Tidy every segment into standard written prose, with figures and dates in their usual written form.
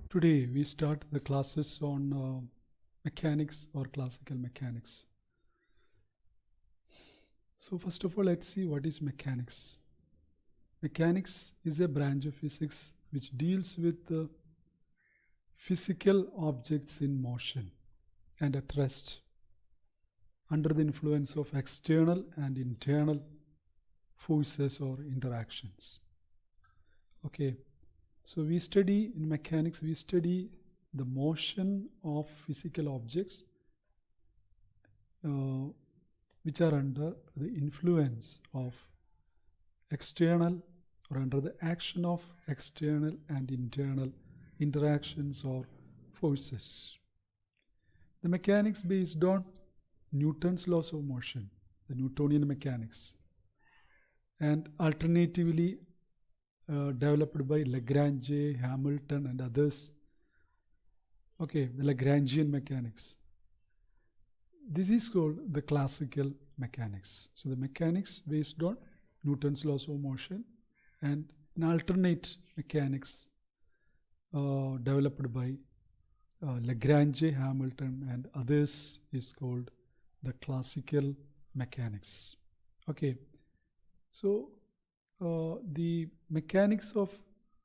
Today we start the classes on mechanics or classical mechanics. So first of all, let's see what is mechanics. Mechanics is a branch of physics which deals with physical objects in motion and at rest under the influence of external and internal forces or interactions. Okay. So we study in mechanics, we study the motion of physical objects which are under the influence of external or under the action of external and internal interactions or forces. The mechanics based on Newton's laws of motion, the Newtonian mechanics, and alternatively developed by Lagrange, Hamilton and others. Okay, the Lagrangian mechanics. This is called the classical mechanics. So the mechanics based on Newton's laws of motion and an alternate mechanics developed by Lagrange, Hamilton and others is called the classical mechanics. Okay, so the mechanics of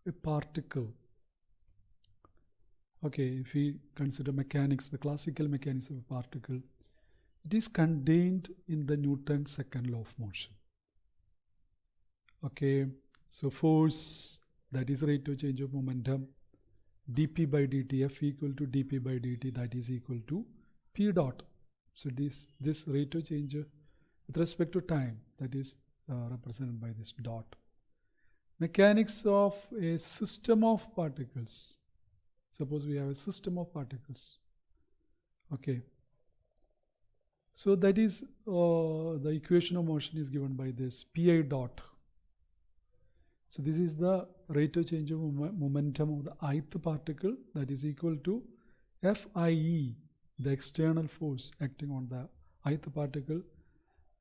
a particle. Okay, if we consider mechanics, the classical mechanics of a particle, it is contained in the Newton's second law of motion. Okay, so force, that is rate of change of momentum, dp by dt, F equal to dp by dt, that is equal to p dot. So this rate of change with respect to time, that is represented by this dot. Mechanics of a system of particles. Suppose we have a system of particles. Okay. So that is the equation of motion is given by this pi dot. So this is the rate of change of momentum of the ith particle, that is equal to Fie, the external force acting on the ith particle,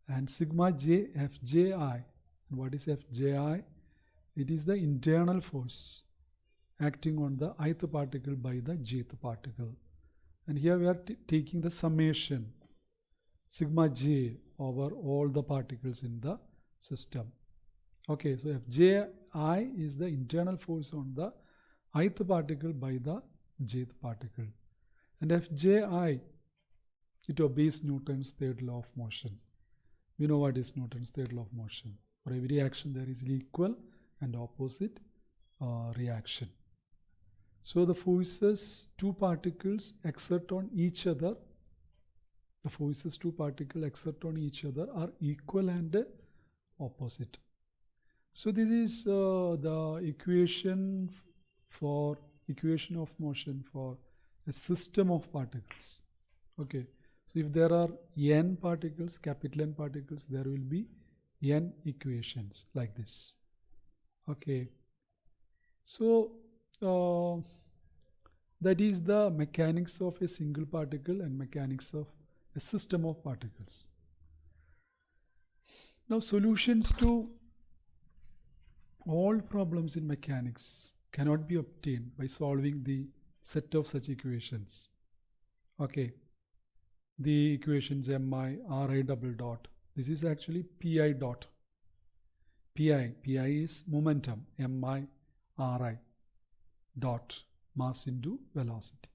and sigma j Fji. And what is Fji? It is the internal force acting on the ith particle by the jth particle. And here we are taking the summation sigma j over all the particles in the system. Okay, so Fji is the internal force on the ith particle by the jth particle. And Fji, it obeys Newton's third law of motion. We know what is Newton's third law of motion. For every action there is an equal and opposite reaction. So the forces two particles exert on each other, the forces two particles exert on each other are equal and opposite. So this is the equation of motion for a system of particles. Okay, so if there are n particles, capital N particles, there will be n equations like this. Okay, so that is the mechanics of a single particle and mechanics of a system of particles. Now solutions to all problems in mechanics cannot be obtained by solving the set of such equations. Okay, the equations mi ri double dot, this is actually pi dot. Pi is momentum, mi ri dot, mass into velocity.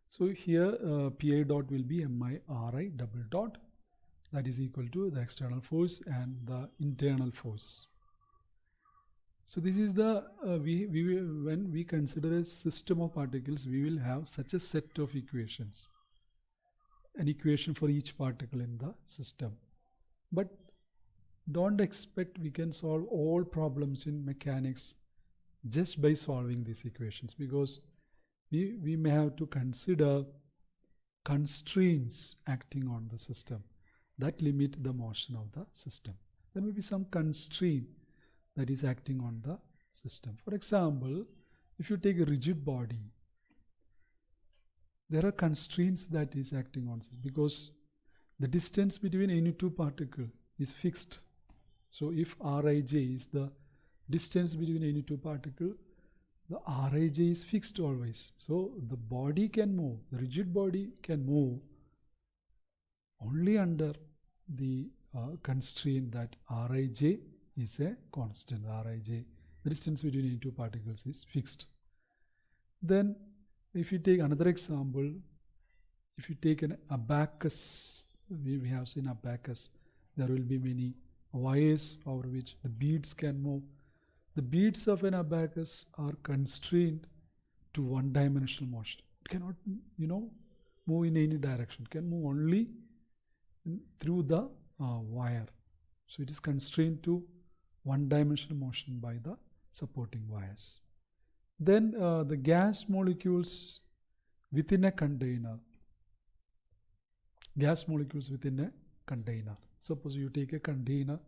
So here pi dot will be mi ri double dot, that is equal to the external force and the internal force. So this is the when we consider a system of particles, we will have such a set of equations, an equation for each particle in the system. But don't expect we can solve all problems in mechanics just by solving these equations, because we may have to consider constraints acting on the system that limit the motion of the system. There may be some constraint that is acting on the system. For example, if you take a rigid body, there are constraints that is acting on it, because the distance between any two particles is fixed. So if Rij is the distance between any two particles, the Rij is fixed always. So the body can move, the rigid body can move only under the constraint that Rij is a constant. Rij, the distance between any two particles, is fixed. Then if you take another example, if you take an abacus, we have seen abacus, there will be many wires over which the beads can move. The beads of an abacus are constrained to one-dimensional motion. It cannot, move in any direction. It can move only through the wire. So it is constrained to one-dimensional motion by the supporting wires. Then the gas molecules within a container. Gas molecules within a container. Suppose you take a container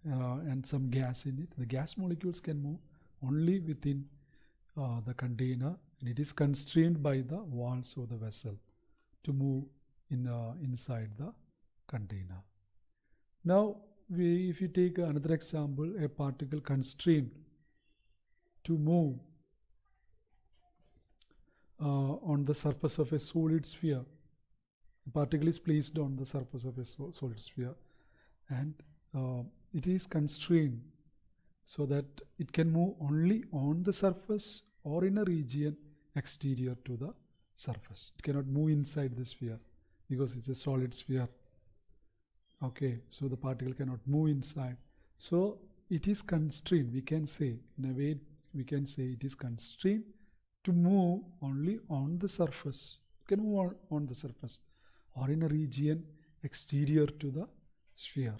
and some gas in it. The gas molecules can move only within the container, and it is constrained by the walls of the vessel to move inside the container. Now, if you take another example, a particle constrained to move on the surface of a solid sphere. A particle is placed on the surface of a solid sphere, and it is constrained so that it can move only on the surface or in a region exterior to the surface. It cannot move inside the sphere because it's a solid sphere. Okay, so the particle cannot move inside. So it is constrained. We can say, in a way, we can say it is constrained to move only on the surface. It can move on the surface or in a region exterior to the sphere.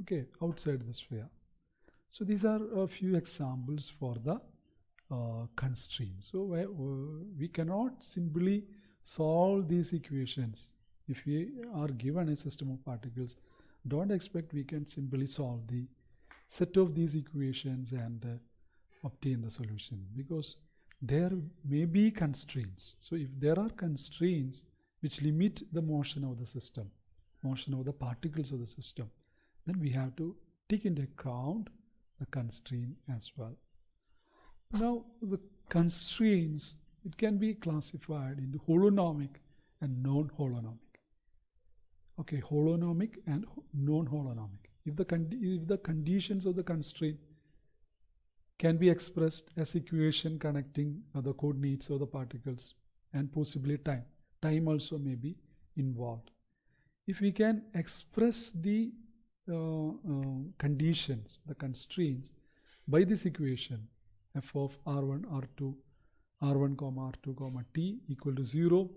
Okay, outside the sphere. So these are a few examples for the constraints. So we cannot simply solve these equations. If we are given a system of particles, don't expect we can simply solve the set of these equations and obtain the solution, because there may be constraints. So if there are constraints which limit the motion of the system, motion of the particles of the system, then we have to take into account the constraint as well. Now the constraints, it can be classified into holonomic and non-holonomic. Okay, holonomic and non-holonomic. If the conditions of the constraint can be expressed as equation connecting the coordinates of the particles and possibly time. Time also may be involved. If we can express the conditions, the constraints by this equation, f of r1, r2, r1, r2, t equal to 0,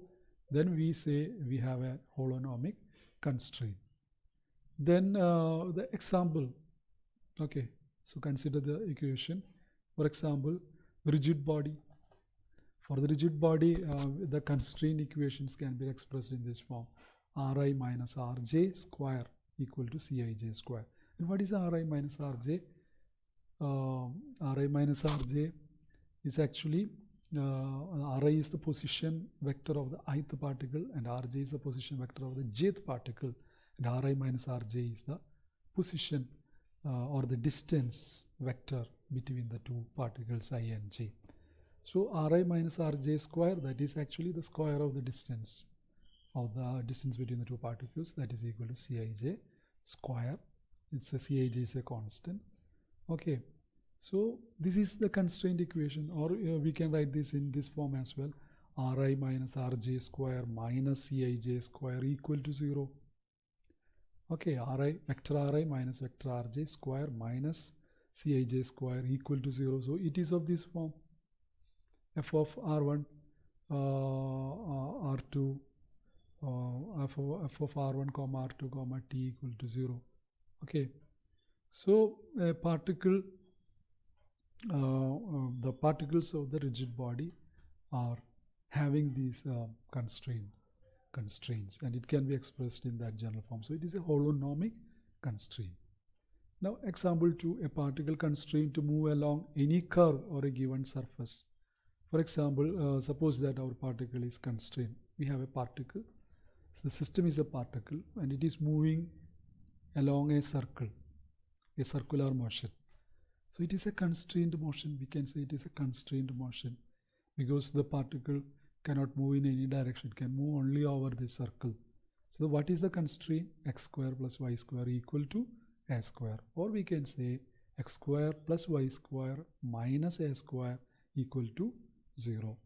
then we say we have a holonomic constraint. Then the example, okay, so consider the equation. For example, rigid body. For the rigid body, the constraint equations can be expressed in this form: Ri minus Rj square equal to Cij square. And what is Ri minus Rj? Ri minus Rj is actually Ri is the position vector of the ith particle, and Rj is the position vector of the jth particle, and Ri minus Rj is the position or the distance vector between the two particles I and j. So Ri minus Rj square, that is actually the square of the distance between the two particles, that is equal to Cij square. It's a Cij is a constant. Okay, so this is the constraint equation, or we can write this in this form as well: Ri minus Rj square minus Cij square equal to 0. Okay, vector Ri minus vector Rj square minus Cij square equal to 0. So it is of this form: f of r1, r2, f of r1, r2, t equal to 0. Okay, so a particle, the particles of the rigid body are having these constraints, and it can be expressed in that general form. So it is a holonomic constraint. Now example 2, a particle constrained to move along any curve or a given surface. For example, suppose that our particle is constrained. We have a particle, so the system is a particle, and it is moving along a circle, a circular motion. So it is a constrained motion. We can say it is a constrained motion because the particle cannot move in any direction. It can move only over this circle. So what is the constraint? X square plus y square equal to a square. Or we can say x square plus y square minus a square equal to 0.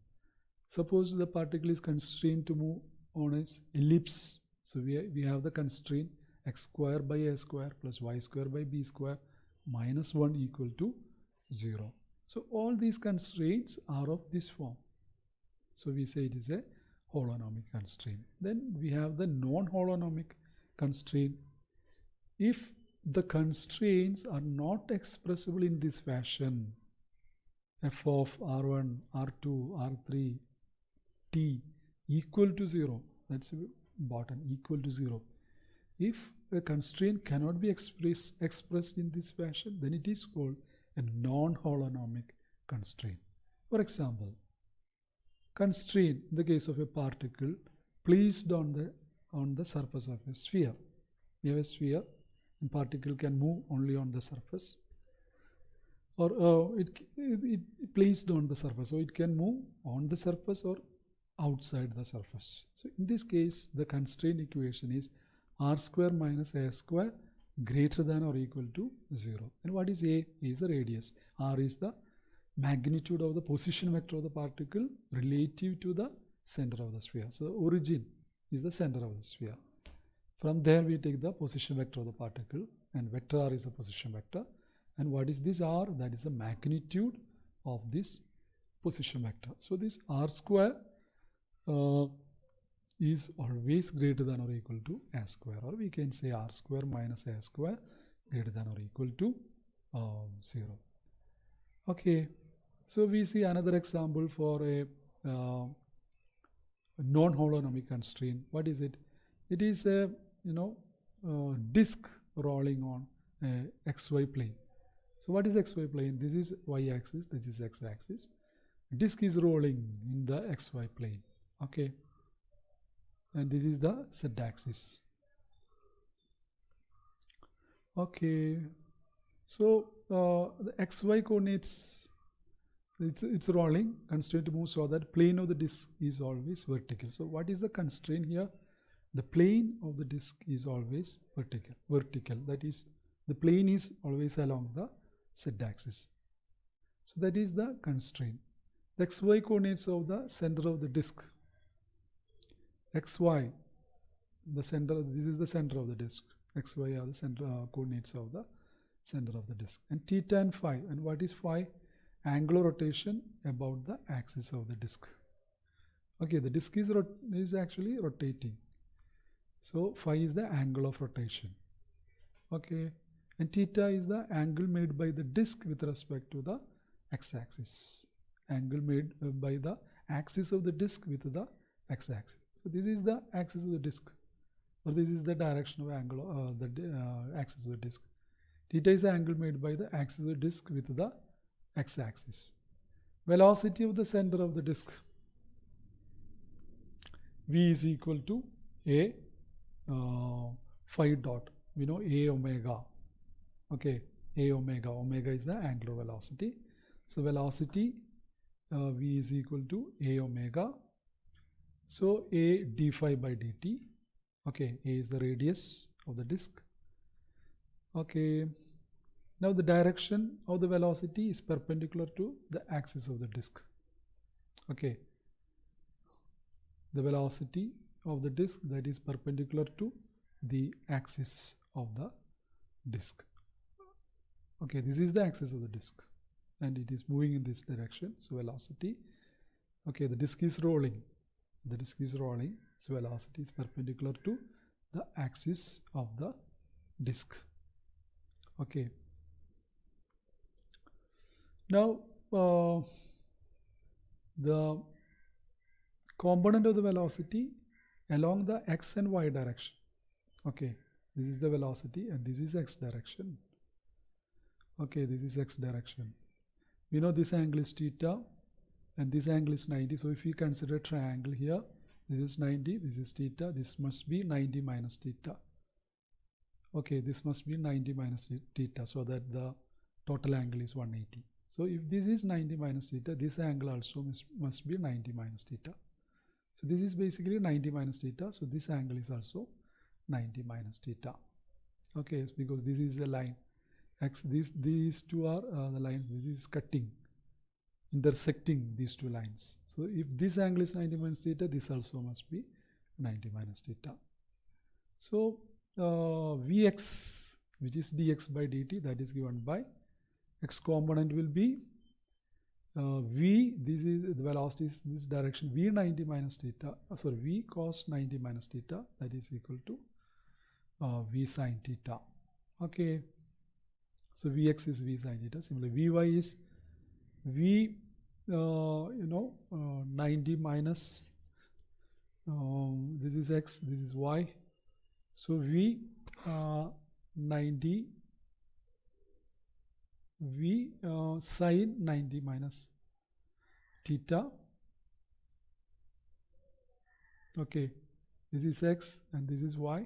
Suppose the particle is constrained to move on its ellipse. So we have the constraint x square by a square plus y square by b square minus 1 equal to 0. So all these constraints are of this form. So we say it is a holonomic constraint. Then we have the non-holonomic constraint. If the constraints are not expressible in this fashion, f of r1, r2, r3, t equal to 0, that's important, equal to 0. If a constraint cannot be expressed in this fashion, then it is called a non-holonomic constraint. For example, constraint in the case of a particle placed on the surface of a sphere. We have a sphere and particle can move only on the surface, or it placed on the surface, so it can move on the surface or outside the surface. So in this case the constraint equation is r square minus a square greater than or equal to 0. And what is a? A is the radius. R is the magnitude of the position vector of the particle relative to the center of the sphere. So origin is the center of the sphere. From there we take the position vector of the particle, and vector r is the position vector. And what is this r? That is the magnitude of this position vector. So this r square is always greater than or equal to a square, or we can say r square minus a square greater than or equal to 0. Okay, so we see another example for a non-holonomic constraint. What is it? It is a disk rolling on a xy plane. So what is xy plane? This is y-axis, this is x-axis. Disk is rolling in the xy plane. Okay, and this is the z-axis. Okay, so the xy coordinates, it's rolling, constraint to move so that plane of the disk is always vertical. So what is the constraint here? The plane of the disk is always vertical. That is, the plane is always along the z-axis. So that is the constraint. The xy coordinates of the center of the disk. xy, the center, this is the center of the disk. xy are the center coordinates of the center of the disk. And theta and phi. And what is phi? Angular rotation about the axis of the disk. Okay, the disk is actually rotating. So phi is the angle of rotation. Okay, and theta is the angle made by the disk with respect to the x-axis. Angle made by the axis of the disk with the x-axis. So this is the axis of the disk, or this is the direction of angle of the axis of the disk. Theta is the angle made by the axis of the disk with the x-axis. Velocity of the center of the disk, v is equal to a phi dot. We know a omega. Okay, a omega. Omega is the angular velocity. So velocity v is equal to a omega. So a d phi by dt. Okay, a is the radius of the disk. Okay, now the direction of the velocity is perpendicular to the axis of the disk. Okay, the velocity of the disk that is perpendicular to the axis of the disk. Okay, this is the axis of the disk and it is moving in this direction. So velocity, okay, the disk is rolling. The disk is rolling, so velocity is perpendicular to the axis of the disk. Okay. Now the component of the velocity along the x and y direction. Okay, this is the velocity and this is x direction. Okay, this is x direction. We know this angle is theta and this angle is 90. So if we consider a triangle here, this is 90, this is theta, this must be 90 minus theta. Okay, this must be 90 minus theta, so that the total angle is 180. So if this is 90 minus theta, this angle also must be 90 minus theta. So this is basically 90 minus theta. So this angle is also 90 minus theta. Okay, because this is a line. These two are the lines. This is cutting, intersecting these two lines. So if this angle is 90 minus theta, this also must be 90 minus theta. So Vx, which is dx by dt, that is given by x component will be v, this is the velocity is this direction, v 90 minus theta, sorry, v cos 90 minus theta, that is equal to v sin theta. Okay, so Vx is v sin theta. Similarly, Vy is v 90 minus this is x, this is y. So v 90 v sin 90 minus theta. Okay, this is x and this is y.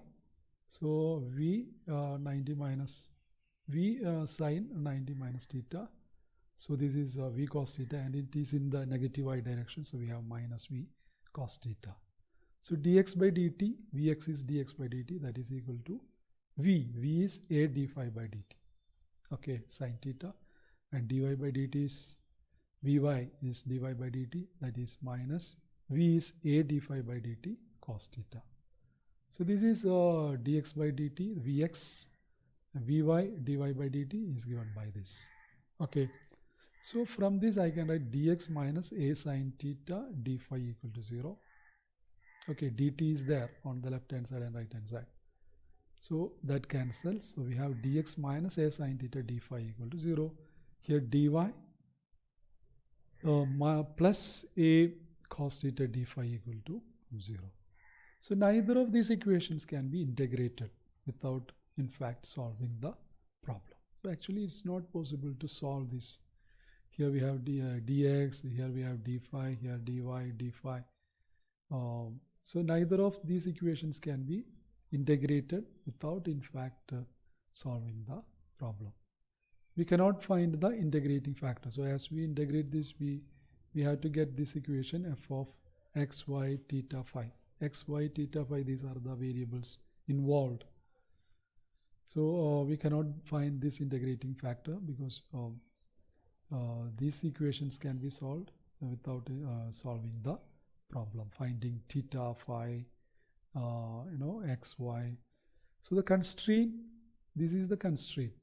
So v 90 minus v sin 90 minus theta. So this is v cos theta, and it is in the negative y direction. So we have minus v cos theta. So dx by dt, Vx is dx by dt, that is equal to v is a d phi by dt. Okay, sin theta, and dy by dt is vy is dy by dt, that is minus v is a d phi by dt cos theta. So this is dx by dt, Vx, vy dy by dt is given by this. Okay, so from this I can write dx minus a sin theta d phi equal to 0. Okay, dt is there on the left hand side and right hand side. So that cancels. So we have dx minus a sin theta d phi equal to 0. Here dy plus a cos theta d phi equal to 0. So neither of these equations can be integrated without in fact solving the problem. So actually it's not possible to solve this. Here we have dx, here we have d phi, here dy, d phi. So neither of these equations can be integrated without in fact solving the problem. We cannot find the integrating factor. So as we integrate this, we have to get this equation f of x, y, theta, phi. X, y, theta, phi, these are the variables involved. So we cannot find this integrating factor because these equations can be solved without solving the problem, finding theta, phi, x, y. So the constraint, this is the constraint.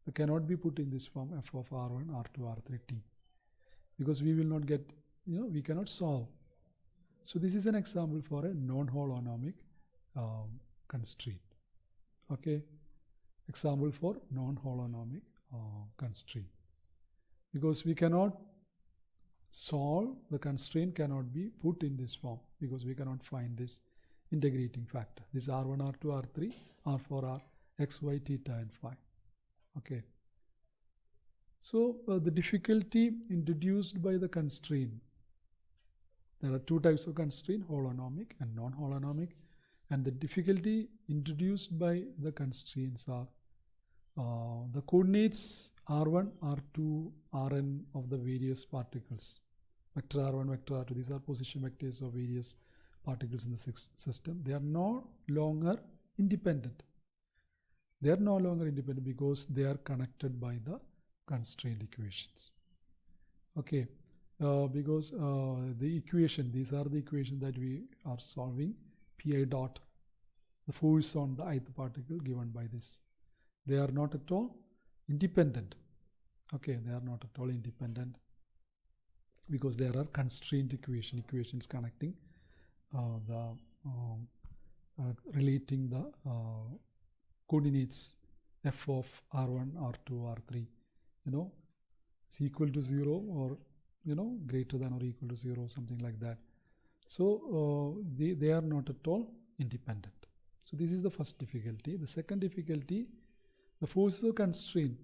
It cannot be put in this form f of r1, r2, r3, t, because we will not get, we cannot solve. So this is an example for a non-holonomic constraint. Okay, example for non-holonomic constraint. Because we cannot solve, the constraint cannot be put in this form because we cannot find this integrating factor. This r1, r2, r3, r4, r, x, y, theta and phi. Okay. So the difficulty introduced by the constraint, there are two types of constraint, holonomic and non-holonomic, and the difficulty introduced by the constraints are the coordinates r1, r2, rn of the various particles, vector r1, vector r2, these are position vectors of various particles in the system. They are no longer independent. They are no longer independent because they are connected by the constraint equations. Okay, because the equation, these are the equations that we are solving. Pi dot, the force on the ith particle given by this. They are not at all independent. Okay, they are not at all independent because there are constraint equations connecting relating the coordinates f of r1, r2, r3, is equal to 0 or greater than or equal to 0, something like that. So they are not at all independent. So this is the first difficulty. The second difficulty, the forces of constraint.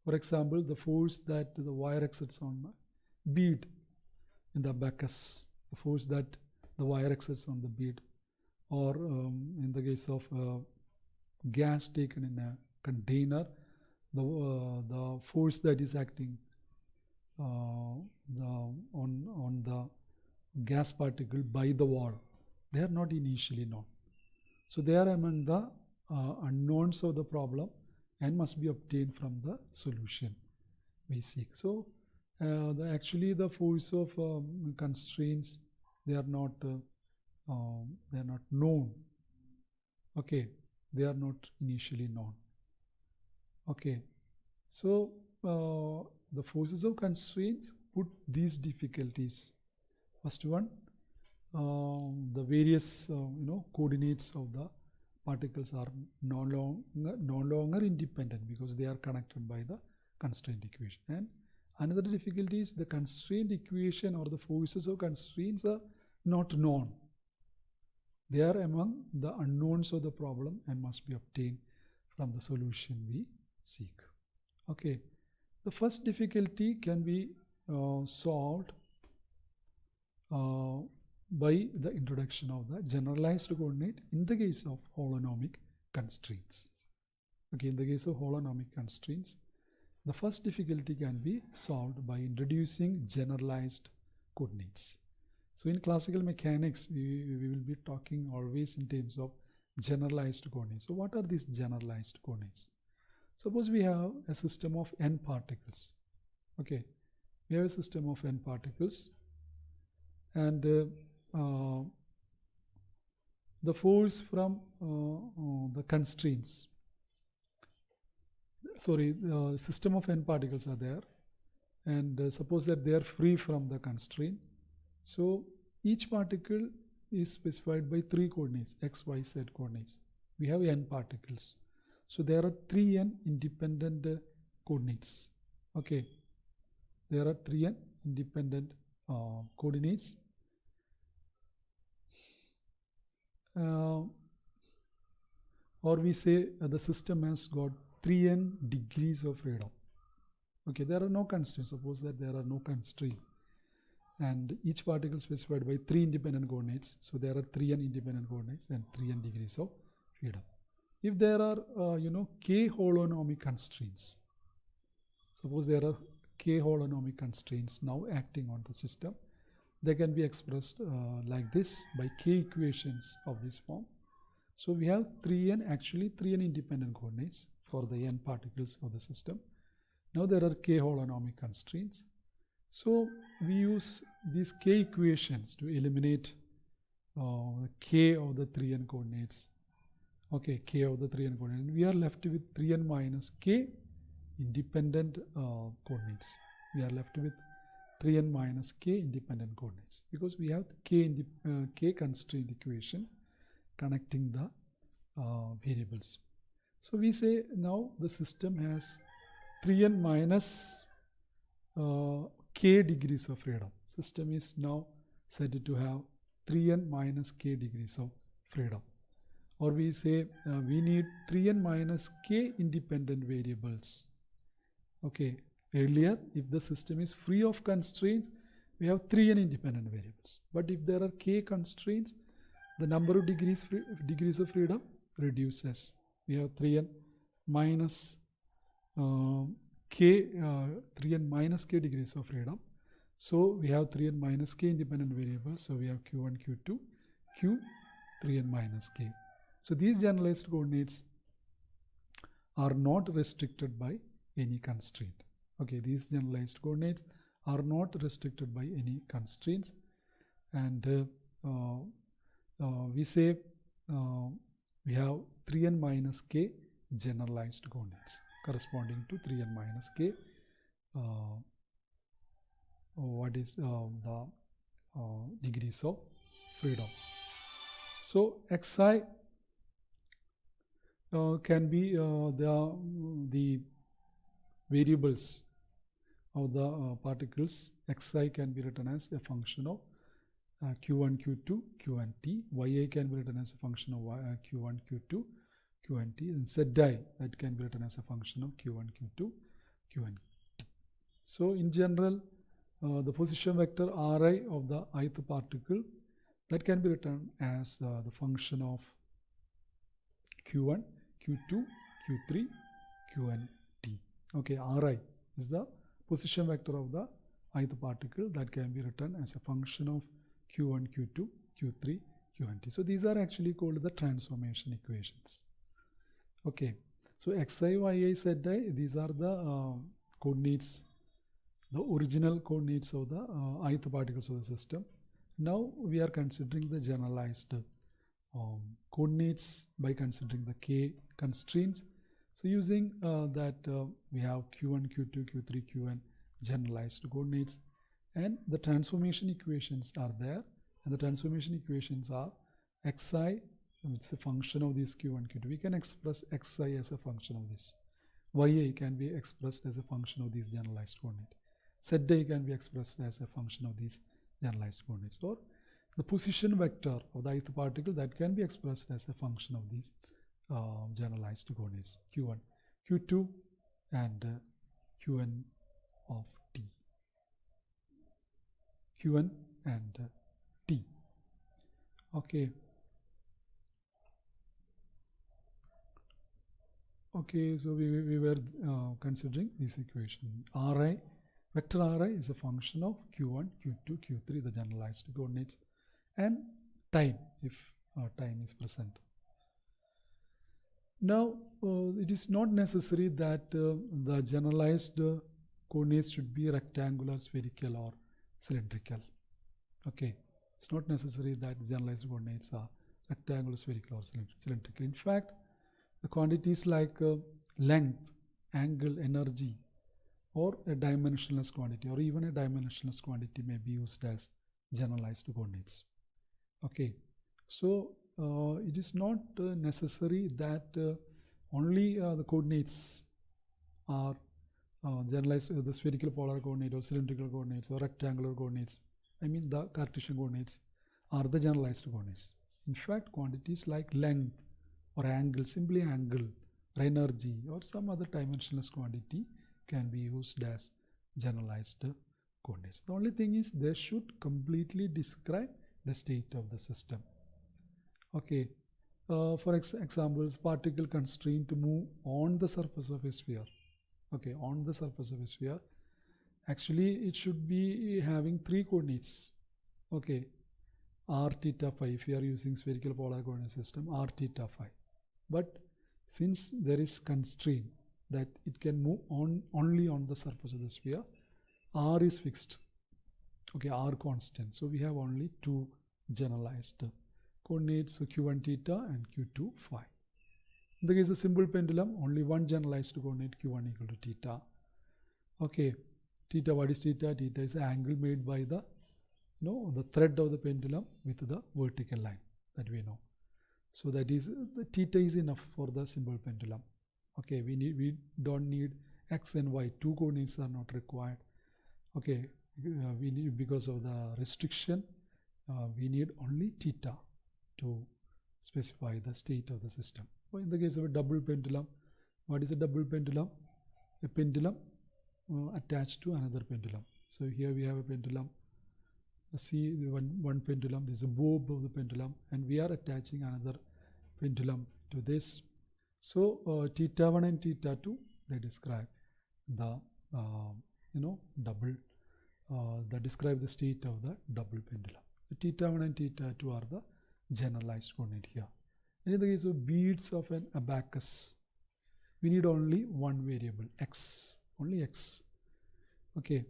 For example, the force that the wire exerts on the bead in the abacus, the force that the wire exerts on the bead, or in the case of gas taken in a container, the force that is acting on the gas particle by the wall, they are not initially known. So they are among the unknowns of the problem and must be obtained from the solution we seek. So actually the force of constraints, they are not known. Okay, they are not initially known. Okay, so the forces of constraints put these difficulties. First one, the various coordinates of the particles are no longer independent because they are connected by the constraint equation. And another difficulty is the constraint equation or the forces of constraints are not known. They are among the unknowns of the problem and must be obtained from the solution we seek. Okay, the first difficulty can be solved by the introduction of the generalized coordinate in the case of holonomic constraints. Okay, in the case of holonomic constraints, the first difficulty can be solved by introducing generalized coordinates. So in classical mechanics, we will be talking always in terms of generalized coordinates. So what are these generalized coordinates? Suppose we have a system of n particles. Okay, we have a system of n particles, and the force from the constraints, system of n particles are there, and suppose that they are free from the constraint. So each particle is specified by 3 coordinates, x, y, z coordinates. We have n particles, so there are 3n independent coordinates. Okay, there are 3n independent coordinates. Or we say the system has got 3n degrees of freedom. Okay, there are no constraints. Suppose that there are no constraints, and each particle specified by 3 independent coordinates. So there are 3n independent coordinates and 3n degrees of freedom. If there are k holonomic constraints, suppose there are k holonomic constraints now acting on the system, they can be expressed like this by k equations of this form. So we have 3n independent coordinates for the n particles of the system. Now there are k holonomic constraints. So we use these k equations to eliminate k of the 3n coordinates. Okay, k of the 3n coordinates. We are left with 3n minus k independent coordinates. We are left with 3n minus k independent coordinates because we have the k constraint equation connecting the variables. So we say now the system has 3n minus k degrees of freedom. System is now said to have 3n minus k degrees of freedom. Or we say we need 3n minus k independent variables. Okay, earlier if the system is free of constraints, we have 3n independent variables. But if there are k constraints, the number of degrees of freedom reduces. We have 3n minus k degrees of freedom. So we have 3n minus k independent variables. So we have q1, q2, q 3n minus k. So these generalized coordinates are not restricted by any constraint. Okay, these generalized coordinates are not restricted by any constraints, and we say we have 3n minus k generalized coordinates corresponding to 3n minus k what is the degrees of freedom. So xi can be the variables of the particles. Xi can be written as a function of q1, q2, q and t. Yi can be written as a function of q1, q2, q and t. And zi, that can be written as a function of q1, q2, q and t. So in general, the position vector Ri of the ith particle, that can be written as the function of q1, q2, q3, q and t. Okay, Ri is the position vector of the ith particle that can be written as a function of q1, q2, q3, qnt. So these are actually called the transformation equations. Okay, so xi, yi, zi, these are the coordinates, the original coordinates of the ith particles of the system. Now we are considering the generalized coordinates by considering the k constraints. So using that we have q1, q2, q3, qn generalized coordinates, and the transformation equations are there, and the transformation equations are xi, it's a function of this q1, q2. We can express xi as a function of this. Yi can be expressed as a function of these generalized coordinates. Zi can be expressed as a function of these generalized coordinates, or the position vector of the ith particle that can be expressed as a function of these generalized coordinates q1, q2, and qn of t, qn and t. Okay. Okay, so we were considering this equation. Ri, vector Ri is a function of q1, q2, q3, the generalized coordinates, and time, if time is present. Now, it is not necessary that the generalized coordinates should be rectangular, spherical, or cylindrical. Okay, it's not necessary that generalized coordinates are rectangular, spherical, or cylindrical. In fact, the quantities like length, angle, energy, or a dimensionless quantity, or even a dimensionless quantity may be used as generalized coordinates. Okay, so it is not necessary that only the coordinates are generalized, the spherical polar coordinate or cylindrical coordinates or rectangular coordinates. I mean the Cartesian coordinates are the generalized coordinates. In fact, quantities like length or angle, simply angle, or energy, or some other dimensionless quantity can be used as generalized coordinates. The only thing is they should completely describe the state of the system. Okay, for examples, particle constrained to move on the surface of a sphere. Okay, on the surface of a sphere, actually it should be having three coordinates. Okay, r, theta, phi, if you are using spherical polar coordinate system, r, theta, phi. But since there is constraint that it can move on only on the surface of the sphere, r is fixed. Okay, r constant. So we have only two generalized coordinates, so q1 theta and q2 phi. In the case of simple pendulum, only one generalized coordinate, q1 equal to theta. Okay, theta, what is theta? Theta is the angle made by the the thread of the pendulum with the vertical line that we know. So that is the theta is enough for the simple pendulum. Okay, we don't need x and y, two coordinates are not required. Okay, we need, because of the restriction, we need only theta to specify the state of the system. So in the case of a double pendulum, what is a double pendulum? A pendulum attached to another pendulum. So here we have a pendulum. See one pendulum, this is a bob of the pendulum, and we are attaching another pendulum to this. So theta 1 and theta 2, they describe the double, they describe the state of the double pendulum. So theta 1 and theta 2 are the generalized coordinate here. And in the case of beads of an abacus, we need only one variable, x, only x. Okay,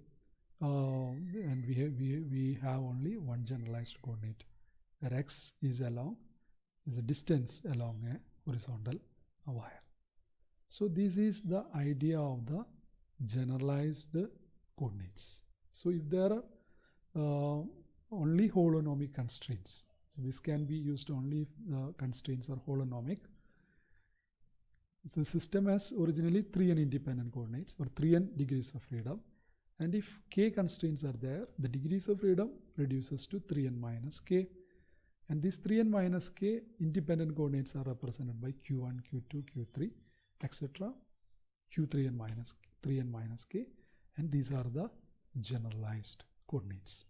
and we have only one generalized coordinate, where x is a distance along a horizontal wire. So this is the idea of the generalized coordinates. So if there are only holonomic constraints, so this can be used only if the constraints are holonomic. The system has originally 3n independent coordinates, or 3n degrees of freedom, and if k constraints are there, the degrees of freedom reduces to 3n minus k, and these 3n minus k independent coordinates are represented by q1, q2, q3, etc. q3n minus 3n minus k, and these are the generalized coordinates.